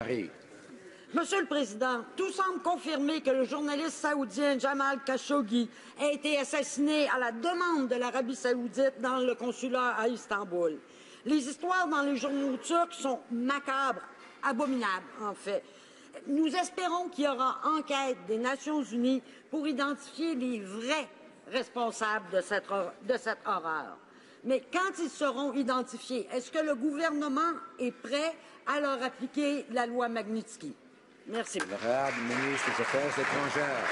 Marie. Monsieur le Président, tout semble confirmer que le journaliste saoudien Jamal Khashoggi a été assassiné à la demande de l'Arabie saoudite dans le consulat à Istanbul. Les histoires dans les journaux turcs sont macabres, abominables en fait. Nous espérons qu'il y aura enquête des Nations unies pour identifier les vrais responsables de cette horreur. Mais quand ils seront identifiés, est-ce que le gouvernement est prêt à leur appliquer la loi Magnitsky? Merci. L'honorable ministre des Affaires étrangères.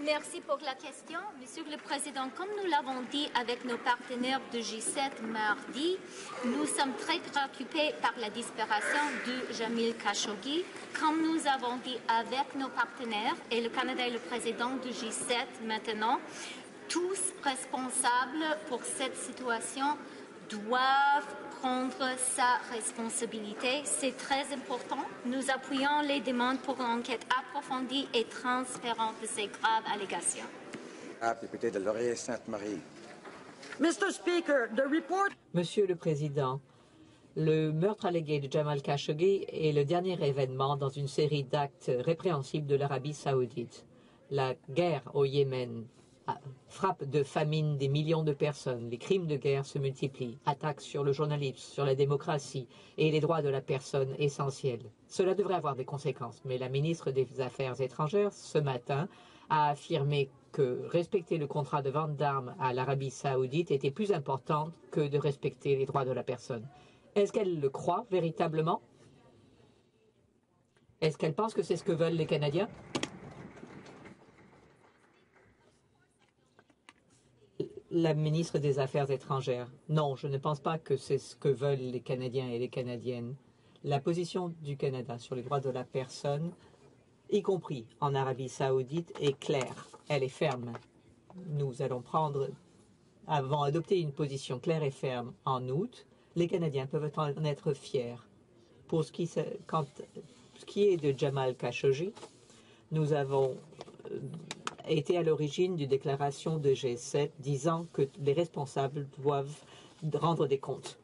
Merci pour la question. Monsieur le Président, comme nous l'avons dit avec nos partenaires de G7 mardi, nous sommes très préoccupés par la disparition de Jamil Khashoggi. Comme nous avons dit avec nos partenaires, et le Canada est le président de G7 maintenant, tous responsables pour cette situation doivent prendre sa responsabilité. C'est très important. Nous appuyons les demandes pour une enquête approfondie et transparente de ces graves allégations. Député de Laurier-Sainte-Marie. Mr. Speaker, the report... Monsieur le Président, le meurtre allégué de Jamal Khashoggi est le dernier événement dans une série d'actes répréhensibles de l'Arabie saoudite. La guerre au Yémen frappe de famine des millions de personnes. Les crimes de guerre se multiplient. Attaques sur le journalisme, sur la démocratie et les droits de la personne essentiels. Cela devrait avoir des conséquences, mais la ministre des Affaires étrangères, ce matin, a affirmé que respecter le contrat de vente d'armes à l'Arabie saoudite était plus important que de respecter les droits de la personne. Est-ce qu'elle le croit véritablement? Est-ce qu'elle pense que c'est ce que veulent les Canadiens? La ministre des Affaires étrangères. Non, je ne pense pas que c'est ce que veulent les Canadiens et les Canadiennes. La position du Canada sur les droits de la personne, y compris en Arabie saoudite, est claire. Elle est ferme. Nous allons adopter une position claire et ferme en août. Les Canadiens peuvent en être fiers. Pour ce qui est de Jamal Khashoggi, nous avons été à l'origine d'une déclaration de G7 disant que les responsables doivent rendre des comptes.